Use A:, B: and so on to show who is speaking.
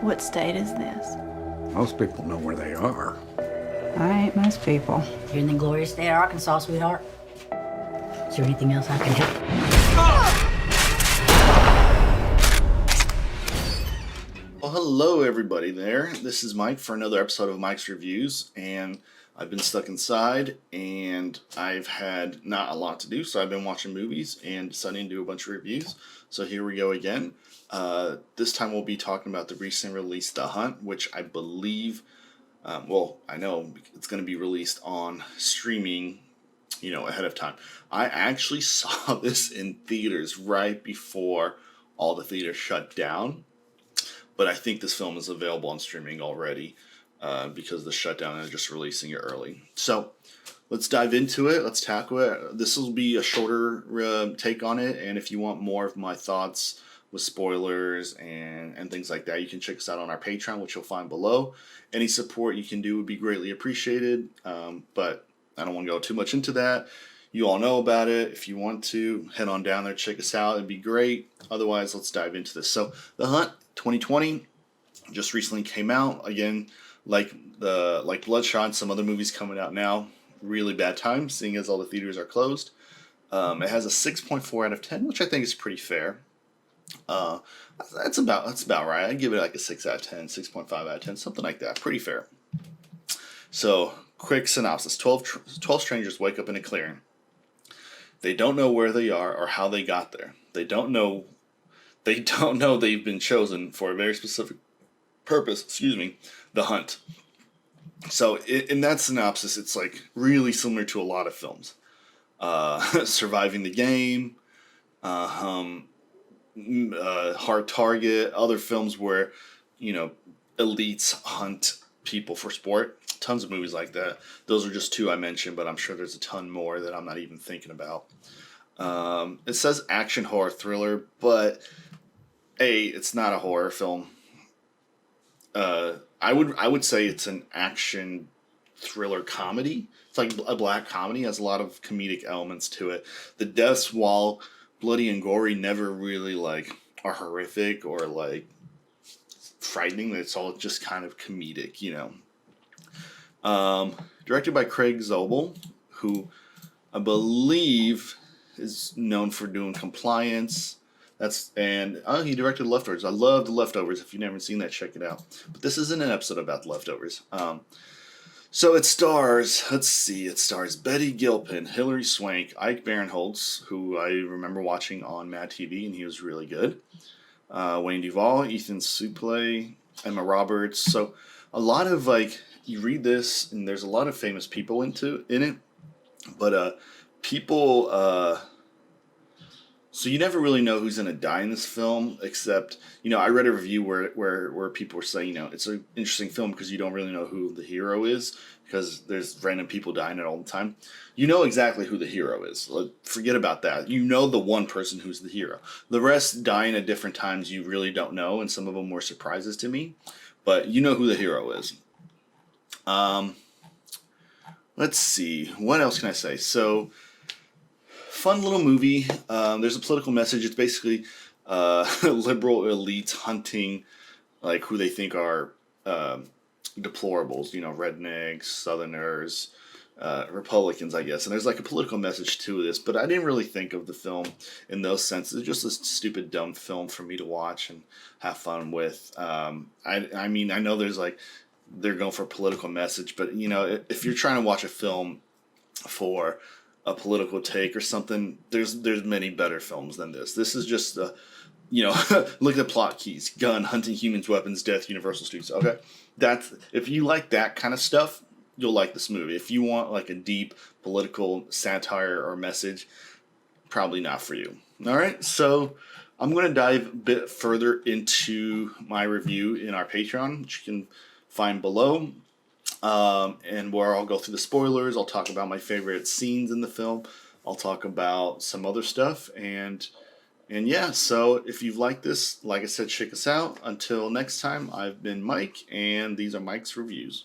A: What state is this?
B: Most people know where they are.
C: I ain't most people.
D: You're in the glorious state of Arkansas, sweetheart. Is there anything else I can help?
E: Well, hello everybody there. This is Mike for another episode of Mike's Reviews, and I've been stuck inside and I've had not a lot to do, so I've been watching movies and deciding to do a bunch of reviews. So here we go again. This time we'll be talking about the recent release The Hunt, which I believe, I know it's going to be released on streaming, ahead of time. I actually saw this in theaters right before all the theaters shut down. But I think this film is available on streaming already because of the shutdown and just releasing it early. So let's dive into it. Let's tackle it. This will be a shorter take on it. And if you want more of my thoughts with spoilers and things like that, you can check us out on our Patreon, which you'll find below. Any support you can do would be greatly appreciated. But I don't want to go too much into that. You all know about it. If you want to, head on down there, check us out. It'd be great. Otherwise, let's dive into this. So The Hunt 2020 just recently came out. Again, like Bloodshot and some other movies coming out now. Really bad time, seeing as all the theaters are closed. It has a 6.4 out of 10, which I think is pretty fair. That's about right. I'd give it like a 6 out of 10, 6.5 out of 10, something like that. Pretty fair. So, quick synopsis. 12 strangers wake up in a clearing. They don't know where they are or how they got there. They don't know they've been chosen for a very specific purpose, the hunt. So in that synopsis, it's like really similar to a lot of films. Surviving the Game, Hard Target, other films where, elites hunt people for sport. Tons of movies like that. Those are just two I mentioned, but I'm sure there's a ton more that I'm not even thinking about. It says action horror thriller, but it's not a horror film. I would say it's an action thriller comedy. It's like a black comedy, has a lot of comedic elements to it. The deaths, while bloody and gory, never really are horrific or frightening. It's all just kind of comedic, Directed by Craig Zobel, who I believe is known for doing Compliance. He directed Leftovers. I love The Leftovers. If you've never seen that, check it out. But this isn't an episode about The Leftovers. So it stars Betty Gilpin, Hilary Swank, Ike Barinholtz, who I remember watching on Mad TV, and he was really good. Wayne Duvall, Ethan Suplee, Emma Roberts. So a lot of you read this, and there's a lot of famous people in it, but people. So you never really know who's gonna die in this film, except I read a review where people were saying it's an interesting film because you don't really know who the hero is because there's random people dying it all the time. You know exactly who the hero is. Forget about that. You know the one person who's the hero. The rest dying at different times you really don't know, and some of them were surprises to me. But you know who the hero is. Let's see. What else can I say? So, fun little movie. There's a political message. It's basically liberal elites hunting who they think are deplorables. Rednecks, Southerners, Republicans, I guess. And there's a political message to this, but I didn't really think of the film in those senses. It's just a stupid, dumb film for me to watch and have fun with. I mean, I know there's they're going for a political message, but if you're trying to watch a film for a political take or something, there's many better films than this. This is just look at the plot keys: gun, hunting humans, weapons, death, Universal Studios. Okay, if you like that kind of stuff, you'll like this movie. If you want a deep political satire or message, probably not for you. All right, so I'm going to dive a bit further into my review in our Patreon, which you can find below. And where I'll go through the spoilers, I'll talk about my favorite scenes in the film, I'll talk about some other stuff, and yeah, so if you've liked this, like I said, check us out. Until next time, I've been Mike, and these are Mike's Reviews.